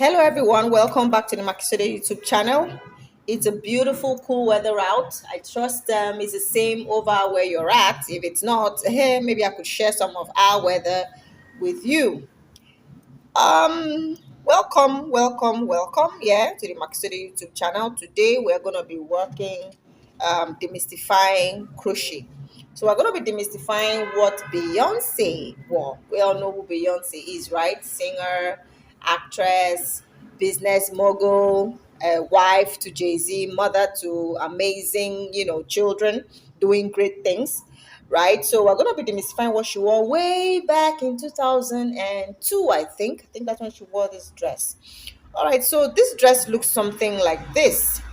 Hello everyone, welcome back to the Makisode YouTube channel. It's a beautiful, cool weather out. I trust it's the same over where you're at. If it's not, hey, maybe I could share some of our weather with you. Welcome, yeah, to the Makisode YouTube channel. Today we're gonna be working demystifying crochet. So we're gonna be demystifying what Beyonce wore. We all know who Beyonce is, right? Singer, actress, business mogul, wife to Jay-Z, mother to amazing, children doing great things, right? So we're gonna be demystifying what she wore way back in 2002, I think. I think that's when she wore this dress. All right, so this dress looks something like this.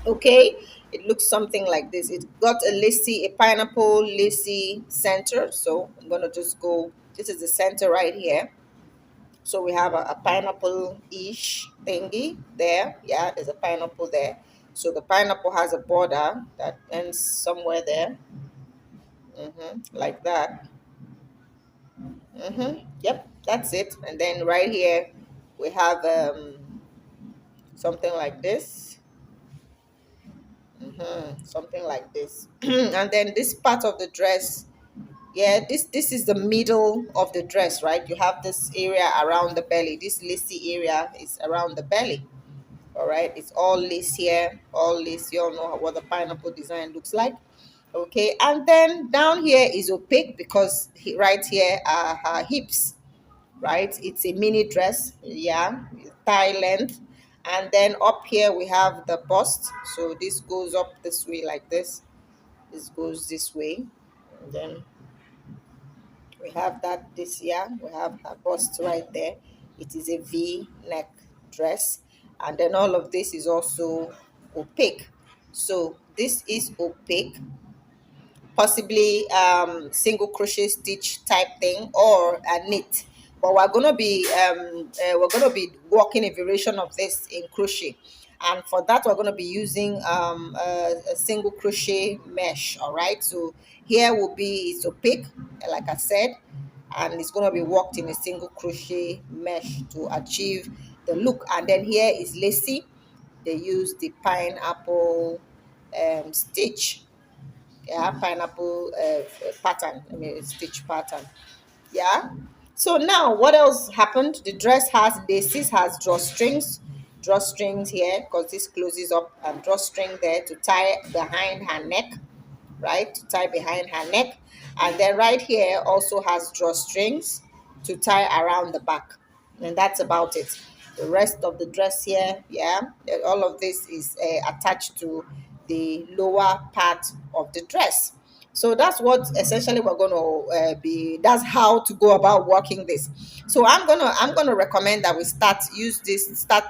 Okay, it looks something like this. It got a pineapple lacy center. So I'm gonna just go. This is the center right here. So we have a pineapple-ish thingy there. Yeah, there's a pineapple there. So the pineapple has a border that ends somewhere there, like that. Yep, that's it. And then right here we have something like this. Something like this. And then this part of the dress, yeah, this is the middle of the dress, right? You have this area around the belly. This lacy area is around the belly. All right, it's all lace here, all lace. You all know what the pineapple design looks like. Okay, and then down here is opaque because right here are her hips, right? It's a mini dress, yeah, thigh length. And then up here we have the bust. So this goes up this way like this goes this way. And then we have that this year we have a bust right there. It is a V neck dress, and then all of this is also opaque. So this is opaque, possibly single crochet stitch type thing or a knit, but we're gonna be working a variation of this in crochet, and for that we're gonna be using a single crochet mesh. All right, so here will be it's opaque, like I said, and it's going to be worked in a single crochet mesh to achieve the look. And then here is lacy. They use the pineapple stitch, yeah, pineapple pattern, I mean stitch pattern, yeah. So now what else happened? The dress has laces, has drawstrings here because this closes up, and drawstring there to tie behind her neck, right, to tie behind her neck. And then right here also has drawstrings to tie around the back, and that's about it. The rest of the dress here, yeah, all of this is attached to the lower part of the dress. So that's what essentially we're going to be that's how to go about working this. So I'm going to recommend that we start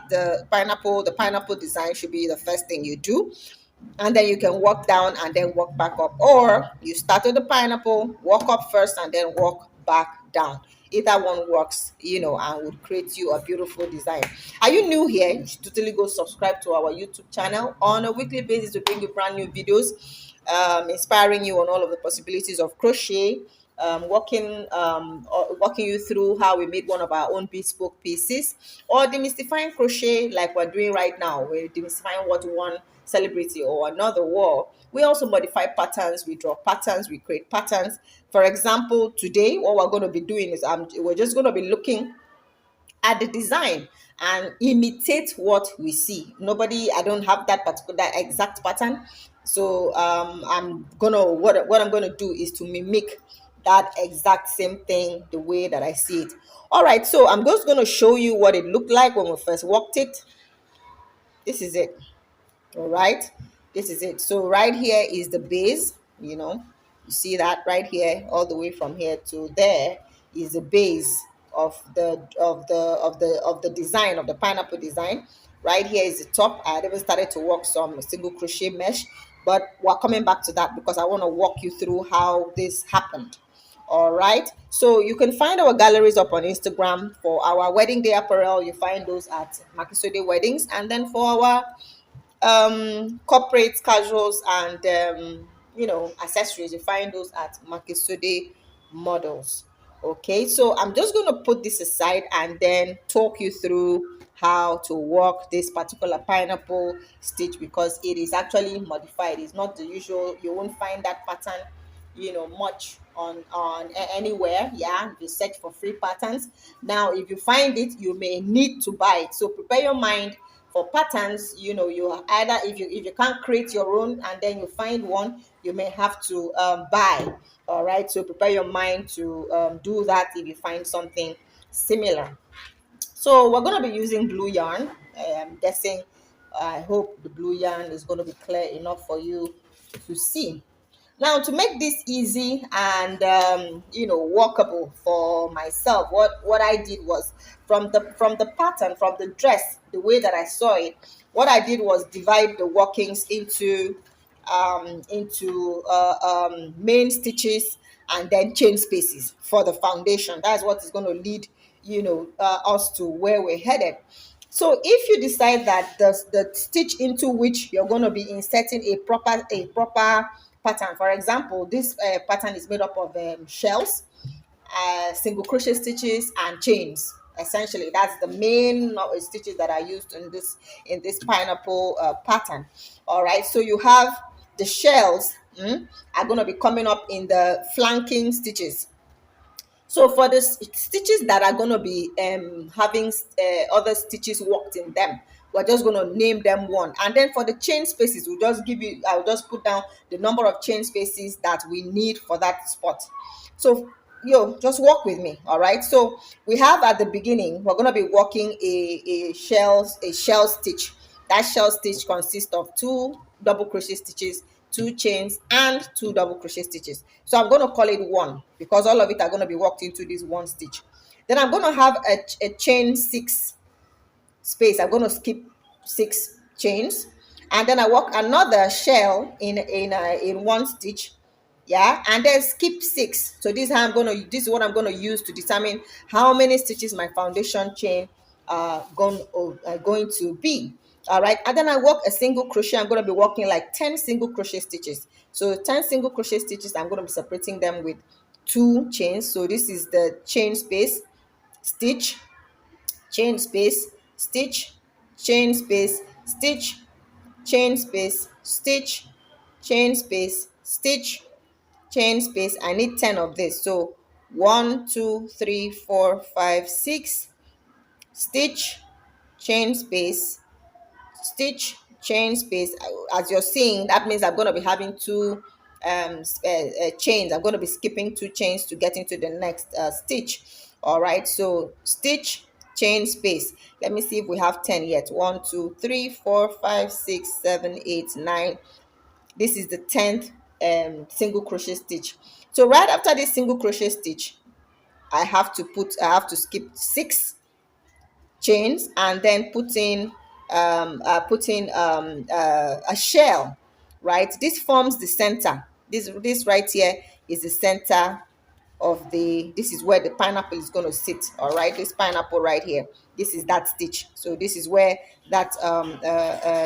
the pineapple design should be the first thing you do, and then you can walk down and then walk back up, or you start with the pineapple, walk up first and then walk back down. Either one works, and would create you a beautiful design. Are you new here? You should totally go subscribe to our YouTube channel. On a weekly basis we bring you brand new videos, inspiring you on all of the possibilities of crochet, walking you through how we made one of our own bespoke pieces, or demystifying crochet like we're doing right now. We're demystifying what one celebrity or another wore. We also modify patterns, we draw patterns, we create patterns. For example, today what we're going to be doing is we're just going to be looking at the design and imitate what we see. I don't have that particular exact pattern. So what I'm gonna do is to mimic that exact same thing the way that I see it. All right, so I'm just gonna show you what it looked like when we first walked it. This is it. All right, this is it. So right here is the base. You see that right here, all the way from here to there is the base of the design of the pineapple design. Right here is the top. I had even started to work some single crochet mesh, but we're coming back to that because I want to walk you through how this happened. All right, so you can find our galleries up on Instagram. For our wedding day apparel, you find those at Makisode Weddings, and then for our corporate casuals and accessories, you find those at Makisode Models. Okay, so I'm just going to put this aside and then talk you through how to work this particular pineapple stitch, because it is actually modified. It's not the usual. You won't find that pattern, much anywhere. Yeah, you search for free patterns. Now if you find it, you may need to buy it, so prepare your mind for patterns. You either, if you can't create your own and then you find one, you may have to buy. All right, so prepare your mind to do that if you find something similar. So we're going to be using blue yarn. I'm guessing, I hope the blue yarn is going to be clear enough for you to see. Now, to make this easy and workable for myself, what I did was, from the pattern, from the dress, the way that I saw it, what I did was divide the workings into main stitches and then chain spaces for the foundation. That's what is going to lead us to where we're headed. So if you decide that the stitch into which you're going to be inserting a proper pattern, for example, this pattern is made up of shells, single crochet stitches and chains. Essentially, that's the main stitches that are used in this pineapple pattern. All right, so you have the shells are going to be coming up in the flanking stitches. So for the stitches that are going to be having other stitches worked in them, we're just going to name them one. And then for the chain spaces, I'll just put down the number of chain spaces that we need for that spot. So just work with me. All right, so we have, at the beginning, we're going to be working a shell stitch. That shell stitch consists of 2 double crochet stitches, 2 chains, and 2 double crochet stitches. So I'm going to call it 1 because all of it are going to be worked into this 1 stitch. Then I'm going to have a chain 6 space. I'm going to skip 6 chains, and then I work another shell in 1 stitch. Yeah, and then skip 6. So this is what I'm going to use to determine how many stitches my foundation chain going to be. All right, and then I work a single crochet. I'm going to be working like 10 single crochet stitches. So 10 single crochet stitches, I'm going to be separating them with 2 chains. So this is the chain space, stitch, chain space, stitch, chain space, stitch, chain space, stitch, chain space, stitch, chain space. I need 10 of this. So 1 2 3 4 5 6, stitch, chain space, stitch, chain space. As you're seeing, that means I'm going to be having 2 chains. I'm going to be skipping 2 chains to get into the next stitch. All right, so stitch, chain space. Let me see if we have 10 yet. 1 2 3 4 5 6 7 8 9. This is the 10th single crochet stitch. So right after this single crochet stitch, I have to skip 6 chains and then put in a shell. Right, this forms the center. This right here is the center of this is where the pineapple is going to sit. All right, this pineapple right here, this is that stitch. So this is where that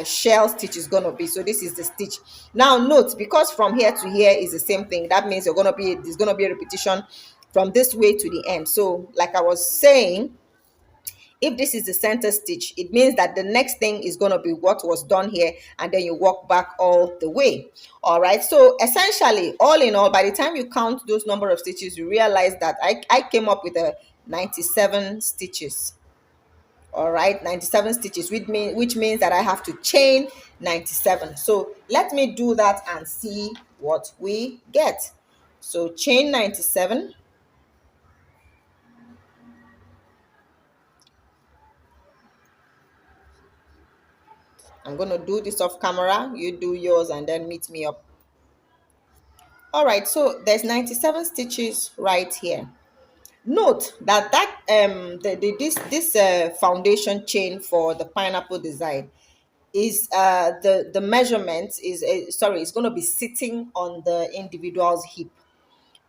shell stitch is going to be. So this is the stitch. Now note, because from here to here is the same thing, that means there's going to be a repetition from this way to the end. So like I was saying, if this is the center stitch, it means that the next thing is going to be what was done here, and then you walk back all the way. All right, so essentially, all in all, by the time you count those number of stitches, you realize that I came up with a 97 stitches. All right, 97 stitches, which means that I have to chain 97. So let me do that and see what we get. So chain 97. I'm going to do this off camera. You do yours and then meet me up. All right, so there's 97 stitches right here. Note that this foundation chain for the pineapple design is the measurement is it's going to be sitting on the individual's hip,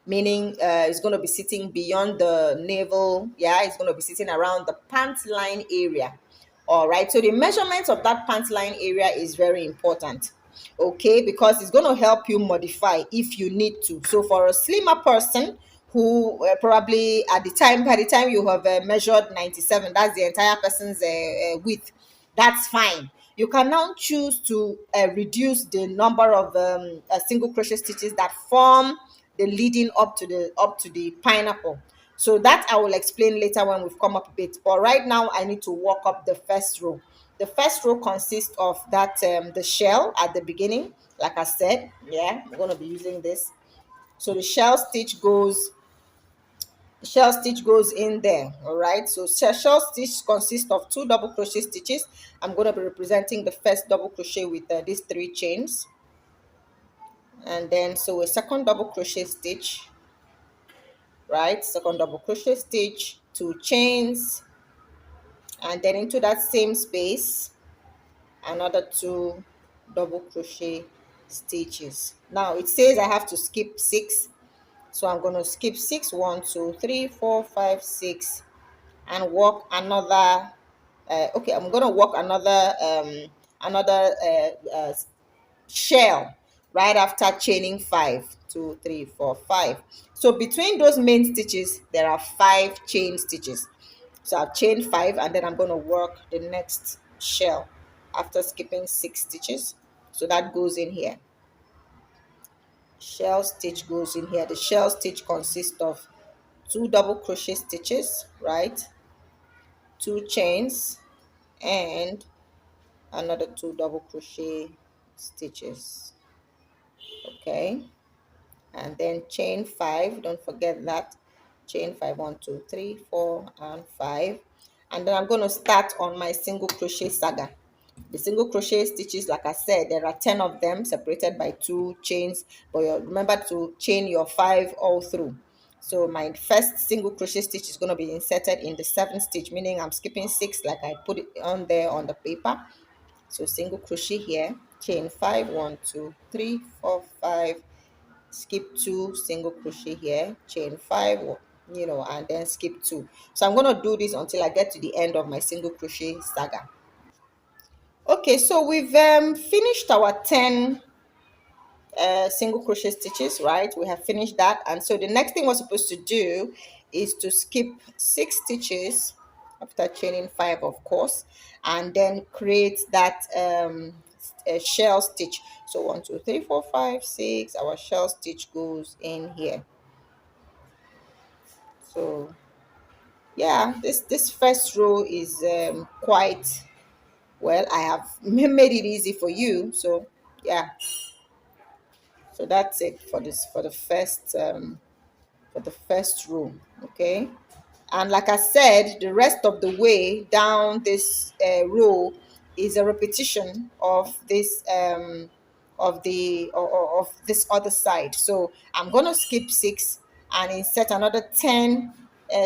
meaning it's going to be sitting beyond the navel. Yeah, it's going to be sitting around the pant line area. All right, so the measurement of that pant line area is very important. Okay, because it's going to help you modify if you need to. So for a slimmer person who probably at the time, by the time you have measured 97, that's the entire person's width. That's fine. You can now choose to reduce the number of single crochet stitches that form the leading up to the pineapple. So that I will explain later when we've come up a bit, but right now I need to work up the first row. The first row consists of that the shell at the beginning, like I said. Yeah, I'm going to be using this. So the shell stitch goes in there. All right, so shell stitch consists of 2 double crochet stitches. I'm going to be representing the first double crochet with these 3 chains, and then so a second double crochet stitch, right? Second double crochet stitch, 2 chains, and then into that same space another 2 double crochet stitches. Now it says I have to skip 6, so I'm going to skip 6, 1 2 3 4 5 6, and work another okay, I'm going to work another shell right after chaining 5, 2 3 4 5. So between those main stitches there are 5 chain stitches. So I've chained 5, and then I'm going to work the next shell after skipping 6 stitches. So that goes in here. Shell stitch goes in here. The shell stitch consists of 2 double crochet stitches, right? 2 chains and another 2 double crochet stitches. Okay, and then chain 5, don't forget that. Chain 5, 1 2 3 4 and 5, and then I'm going to start on my single crochet saga. The single crochet stitches, like I said, there are 10 of them separated by 2 chains, but remember to chain your 5 all through. So my first single crochet stitch is going to be inserted in the 7th stitch, meaning I'm skipping 6 like I put it on there on the paper. So single crochet here, chain 5, 1 2 3 4 5, skip 2, single crochet here, chain 5, and then skip 2. So I'm going to do this until I get to the end of my single crochet saga. Okay, so we've finished our 10 single crochet stitches, right? We have finished that, and so the next thing we're supposed to do is to skip 6 stitches after chaining 5, of course, and then create that shell stitch. So 1 2 3 4 5 6, our shell stitch goes in here. So yeah, this first row is quite well. I have made it easy for you, so yeah. So that's it for this for the first row. Okay, and like I said, the rest of the way down this row is a repetition of this of this other side. So I'm gonna skip 6 and insert another 10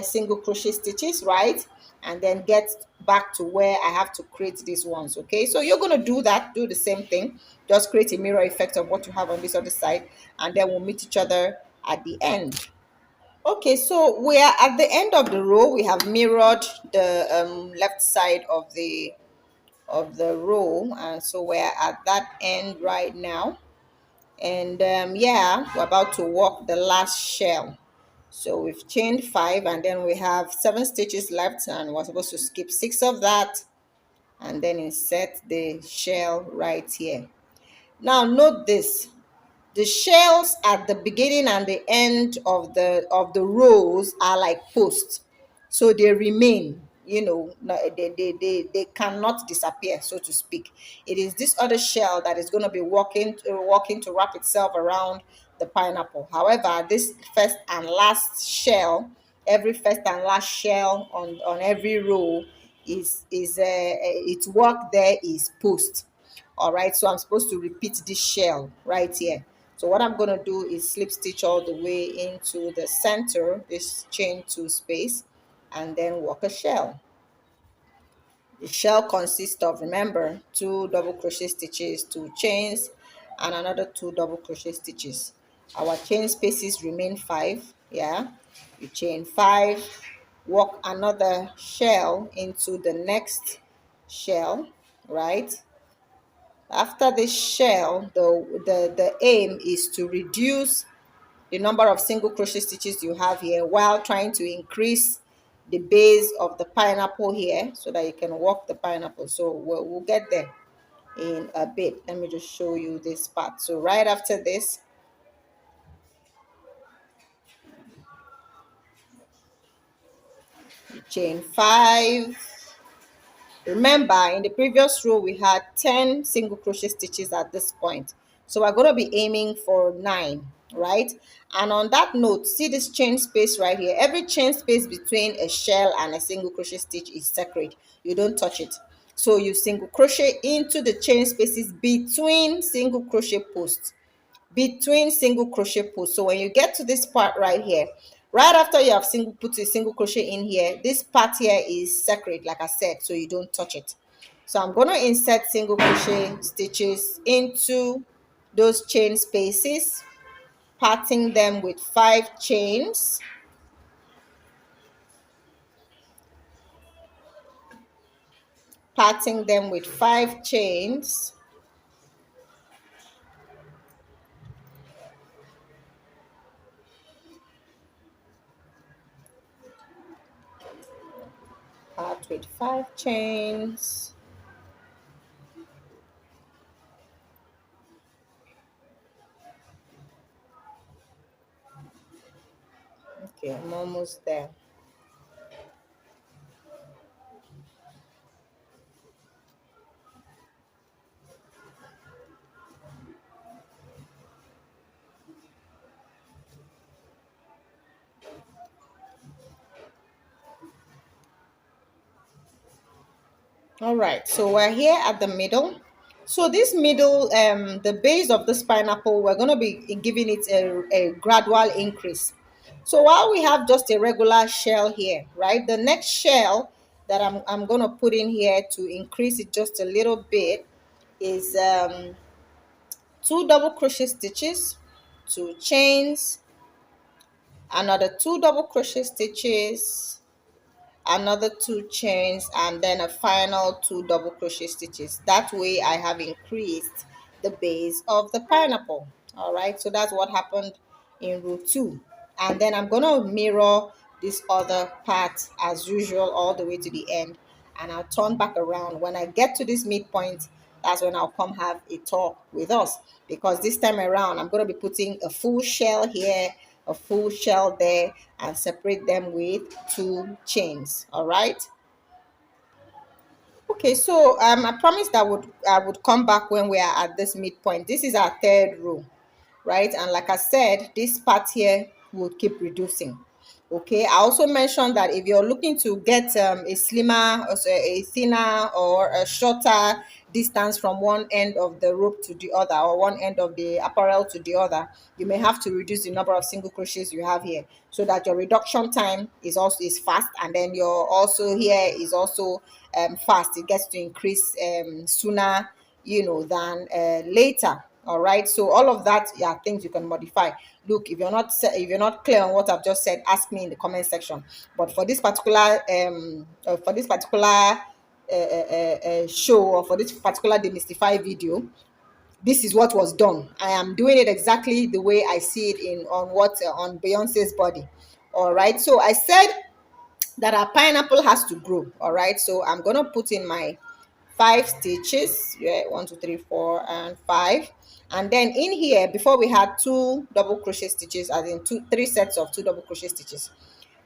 single crochet stitches, right? And then get back to where I have to create these ones. Okay, so you're gonna do the same thing, just create a mirror effect of what you have on this other side, and then we'll meet each other at the end. Okay, so we are at the end of the row. We have mirrored the left side of the row, and so we're at that end right now. And yeah, we're about to work the last shell. So we've chained 5, and then we have 7 stitches left, and we're supposed to skip 6 of that and then insert the shell right here. Now note this: the shells at the beginning and the end of the rows are like posts, so they remain, they cannot disappear, so to speak. It is this other shell that is going to be working to wrap itself around the pineapple. However, this first and last shell, every first and last shell on every row is its work there is post. All right, so I'm supposed to repeat this shell right here. So what I'm going to do is slip stitch all the way into the center, this chain 2 space, and then work a shell. The shell consists of, remember, 2 double crochet stitches, 2 chains, and another 2 double crochet stitches. Our chain spaces remain 5. Yeah, you chain 5, work another shell into the next shell, right? After this shell, the aim is to reduce the number of single crochet stitches you have here while trying to increase the base of the pineapple here so that you can work the pineapple. So we'll get there in a bit. Let me just show you this part. So right after this, chain 5. Remember, in the previous row we had 10 single crochet stitches at this point, so we're going to be aiming for 9, right? And on that note, see this chain space right here. Every chain space between a shell and a single crochet stitch is sacred. You don't touch it. So you single crochet into the chain spaces between single crochet posts, single crochet posts. So when you get to this part right here, right after you have put a single crochet in here, this part here is sacred, like I said, so you don't touch it. So I'm going to insert single crochet stitches into those chain spaces, parting them with 5 chains, parting them with 5 chains, part with 5 chains. Okay, I'm almost there. All right, so we're here at the middle. So this middle, the base of this pineapple, we're going to be giving it a gradual increase. So while we have just a regular shell here, right, the next shell that I'm going to put in here to increase it just a little bit is 2 double crochet stitches, 2 chains, another 2 double crochet stitches, another 2 chains, and then a final 2 double crochet stitches. That way I have increased the base of the pineapple. All right, so that's what happened in row 2. And then I'm going to mirror this other part as usual all the way to the end, and I'll turn back around. When I get to this midpoint, that's when I'll come have a talk with us, because this time around I'm going to be putting a full shell here, a full shell there, and separate them with 2 chains. All right. Okay, so I promised I would come back when we are at this midpoint. This is our 3rd row, right? And like I said, this part here will keep reducing. Okay, I also mentioned that if you're looking to get a slimmer, or a thinner, or a shorter distance from one end of the rope to the other, or one end of the apparel to the other, you may have to reduce the number of single crochets you have here, so that your reduction time is fast, and then your also here is also fast. It gets to increase sooner, than later. All right, so all of that are things you can modify. Look, if you're not clear on what I've just said, ask me in the comment section. But for this particular show, or for this particular demystify video, this is what was done. I am doing it exactly the way I see it on Beyonce's body. All right, so I said that our pineapple has to grow. All right, so I'm gonna put in my 5 stitches. Yeah, 1 2 3 4 and 5. And then in here, before we had 2 double crochet stitches, as in 3 sets of 2 double crochet stitches.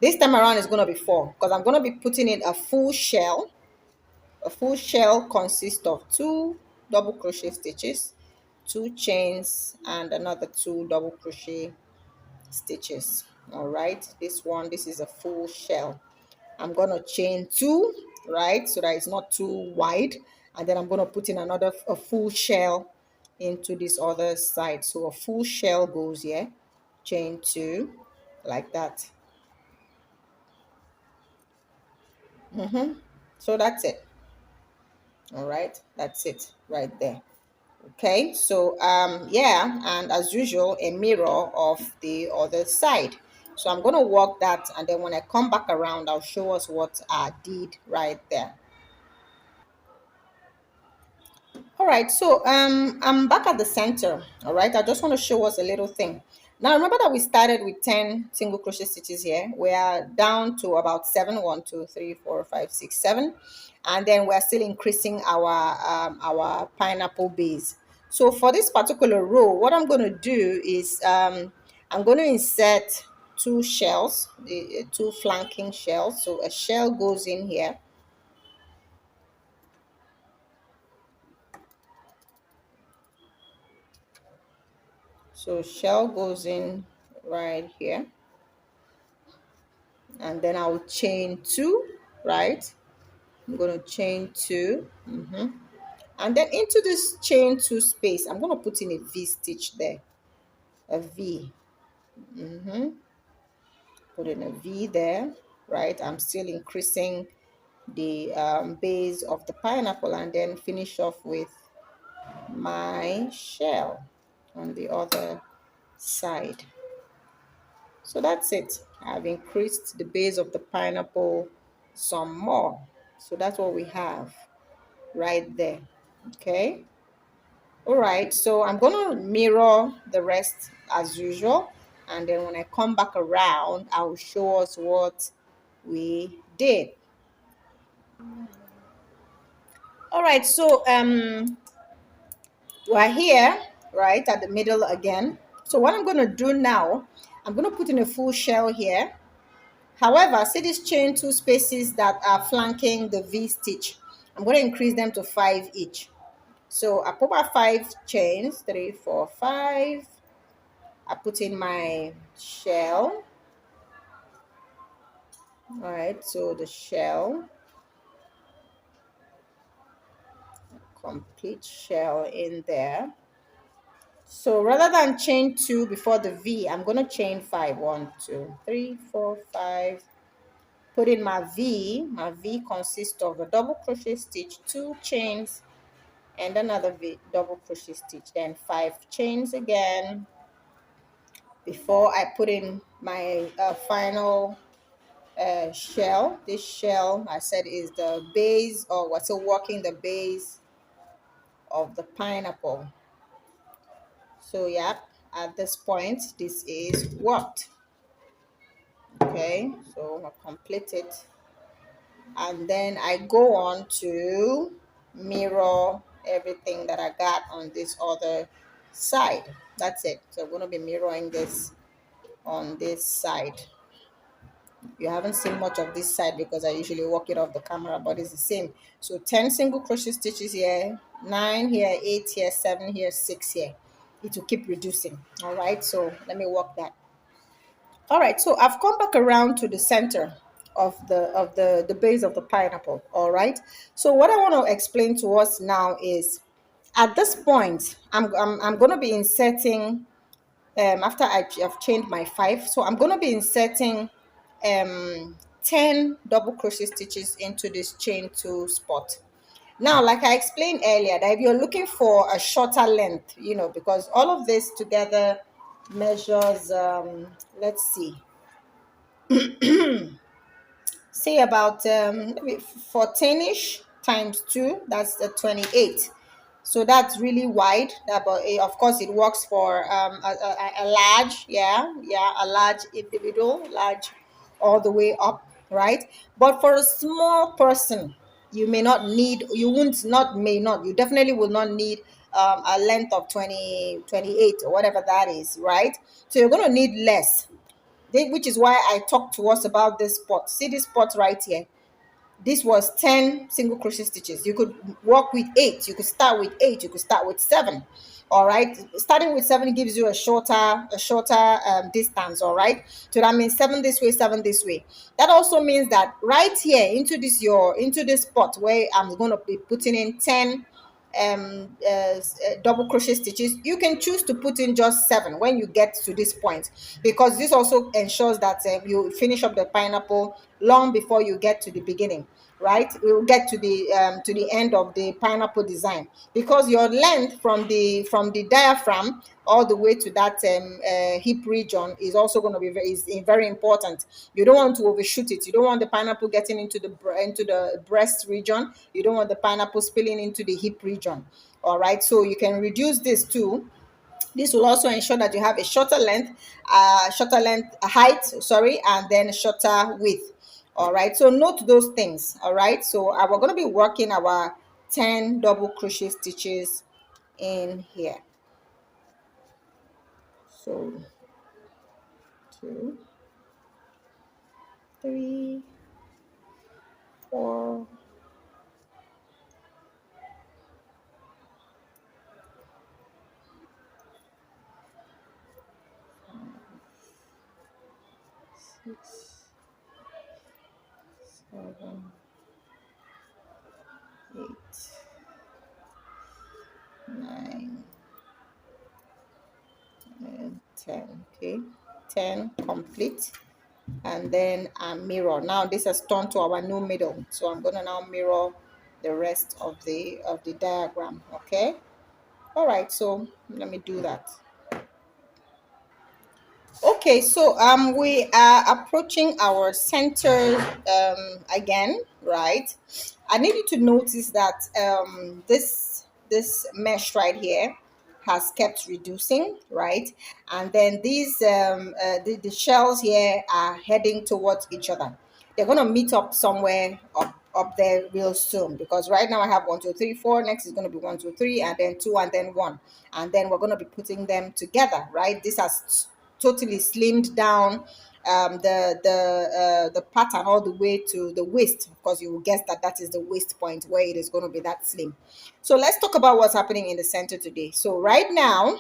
This time around is going to be 4, because I'm going to be putting in a full shell. A full shell consists of 2 double crochet stitches, 2 chains, and another 2 double crochet stitches. All right, this is a full shell. I'm going to chain 2, right, so that it's not too wide, and then I'm going to put in a full shell into this other side. So a full shell goes here, chain 2, like that. So that's it. All right, that's it right there. Okay, so yeah, and as usual, a mirror of the other side. So I'm going to work that, and then when I come back around, I'll show us what I did right there. All right, so I'm back at the center. All right, I just want to show us a little thing. Now remember that we started with 10 single crochet stitches here. We are down to about 7. 1, 2, 3, 4, 5, 6, 7. And then we're still increasing our pineapple base. So for this particular row, what I'm going to do is I'm going to insert two shells, the two flanking shells. So a shell goes in here. So shell goes in right here. And then I'll chain 2, right? I'm going to chain 2. And then into this chain 2 space, I'm going to put in a V stitch there. A V. Put in a V there, right? I'm still increasing the base of the pineapple, and then finish off with my shell on the other side. So that's it. I've increased the base of the pineapple some more. So that's what we have right there. Okay. All right, so I'm going to mirror the rest as usual. And then when I come back around, I will show us what we did. All right, so we're here, right, at the middle again. So what I'm going to do now, I'm going to put in a full shell here. However, see these chain 2 spaces that are flanking the V stitch. I'm going to increase them to 5 each. So I put my 5 chains, 3, 4, 5. I put in my shell. All right, so the shell, complete shell in there. So rather than chain 2 before the V, I'm going to chain 5. 1, 2, 3, 4, 5. Put in my V. My V consists of a double crochet stitch, 2 chains, and another V, double crochet stitch, then 5 chains again before I put in my final shell. This shell, I said, is the base, or what's working the base of the pineapple. So yeah, at this point this is worked. Okay, so I complete it, and then I go on to mirror everything that I got on this other side. That's it. So I'm going to be mirroring this on this side. You haven't seen much of this side because I usually walk it off the camera, but it's the same. So 10 single crochet stitches here, 9 here, 8 here, 7 here, 6 here. It will keep reducing. All right, so let me walk that. All right, so I've come back around to the center of the base of the pineapple. All right, so what I want to explain to us now is, at this point I'm going to be inserting after I've chained my 5, so I'm going to be inserting 10 double crochet stitches into this chain 2 spot. Now, like I explained earlier, that if you're looking for a shorter length, because all of this together measures let's see, say about maybe 14ish times 2, that's the 28. So that's really wide, but of course it works for a large, a large individual, large all the way up, right? But for a small person, you may not need, you won't not may not you definitely will not need a length of 20, 28, or whatever that is, right? So you're going to need less, which is why I talked to us about this spot. See this spot right here? This was 10 single crochet stitches. You could work with 8. You could start with 8. You could start with 7. All right. Starting with 7 gives you a shorter distance. All right. So that means 7 this way, 7 this way. That also means that right here into this spot where I'm going to be putting in 10 double crochet stitches, you can choose to put in just 7 when you get to this point, because this also ensures that you finish up the pineapple long before you get to the beginning, right? We will get to the end of the pineapple design, because your length from the diaphragm all the way to that hip region is also going to be very important. You don't want to overshoot it. You don't want the pineapple getting into the breast region. You don't want the pineapple spilling into the hip region. All right, so you can reduce this too This will also ensure that you have a shorter length height, sorry, and then shorter width. All right, so note those things. All right, so we're going to be working our 10 double crochet stitches in here. So 2, 3, 4, 6, 7, 8, 9, and 10. Okay, 10 complete. And then mirror. Now this has turned to our new middle, so I'm going to now mirror the rest of the diagram. Okay, all right, so let me do that. Okay, so we are approaching our center again, right? I need you to notice that this mesh right here has kept reducing, right? And then these the shells here are heading towards each other. They're gonna meet up somewhere up there real soon, because right now I have 1 2 3 4. Next is going to be 1 2 3, and then 2, and then 1, and then we're going to be putting them together, right? This has totally slimmed down the pattern all the way to the waist. Of course, you will guess that that is the waist point where it is going to be that slim. So let's talk about what's happening in the center today. So right now,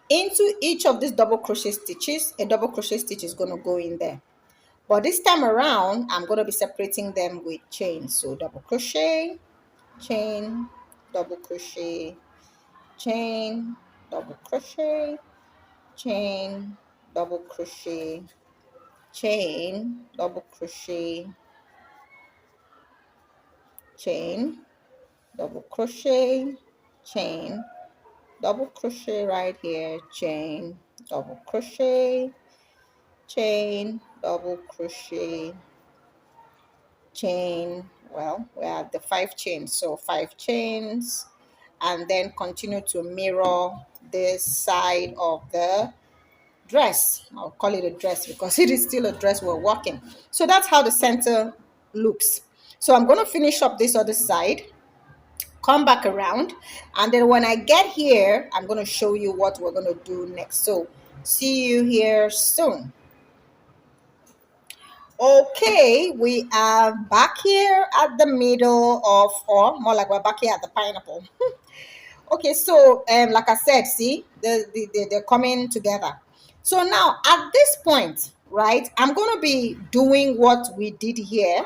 into each of these double crochet stitches, a double crochet stitch is going to go in there. But this time around, I'm going to be separating them with chains. So double crochet, chain, double crochet, chain, double crochet, chain, double crochet, chain, double crochet, chain, double crochet, chain, double crochet right here, chain, double crochet, chain, double crochet, chain. Well, we have the 5 chains, so 5 chains, and then continue to mirror this side of the dress. I'll call it a dress because it is still a dress we're working. So that's how the center looks. So I'm going to finish up this other side, come back around, and then when I get here, I'm going to show you what we're going to do next. So see you here soon. Okay, we are back here at the middle of, or more like we're back here at the pineapple. Okay, so like I said, see, they're coming together. So now at this point, right, I'm going to be doing what we did here,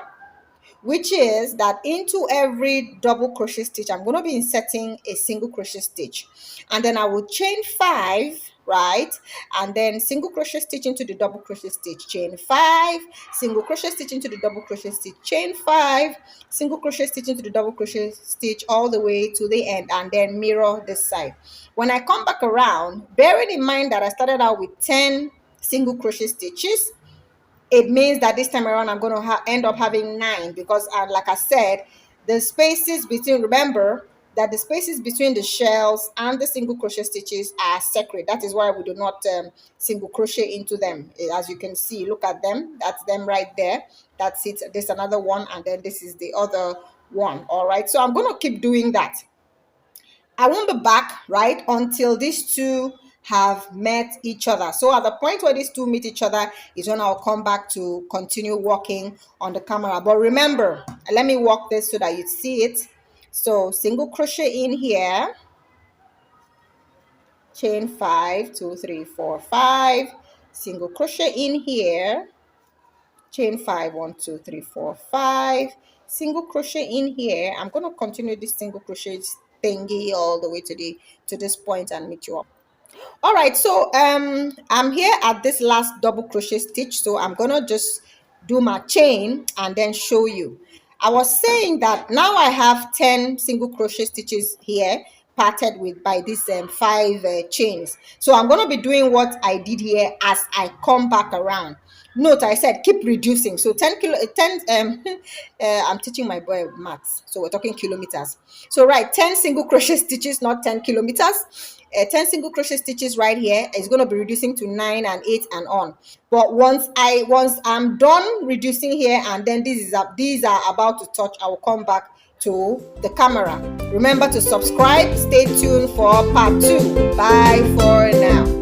which is that into every double crochet stitch, I'm going to be inserting a single crochet stitch, and then I will chain 5, right, and then single crochet stitch into the double crochet stitch, chain 5, single crochet stitch into the double crochet stitch, chain 5, single crochet stitch into the double crochet stitch all the way to the end, and then mirror this side. When I come back around, bearing in mind that I started out with 10 single crochet stitches, it means that this time around I'm going to end up having 9, because like I said, the spaces between, remember that the spaces between the shells and the single crochet stitches are separate. That is why we do not single crochet into them. As you can see, look at them, that's them right there, that's it. There's another one, and then this is the other one. All right, so I'm going to keep doing that. I won't be back, right, until these two have met each other. So at the point where these two meet each other is when I'll come back to continue working on the camera. But remember, let me work this so that you see it. So single crochet in here, chain 5, 2 3 4 5, single crochet in here, chain 5, 1 2 3 4 5, single crochet in here. I'm going to continue this single crochet thingy all the way to this point and meet you up. All right, so I'm here at this last double crochet stitch, so I'm gonna just do my chain and then show you. I was saying that now I have 10 single crochet stitches here parted with by these 5 chains. So I'm going to be doing what I did here as I come back around. Note I said keep reducing. So 10 I'm teaching my boy maths, so we're talking kilometers. So right, 10 single crochet stitches, not 10 kilometers. 10 single crochet stitches right here is going to be reducing to 9 and 8 and on. But once I'm done reducing here, and then these are about to touch, I will come back to the camera. Remember to subscribe. Stay tuned for part 2. Bye for now.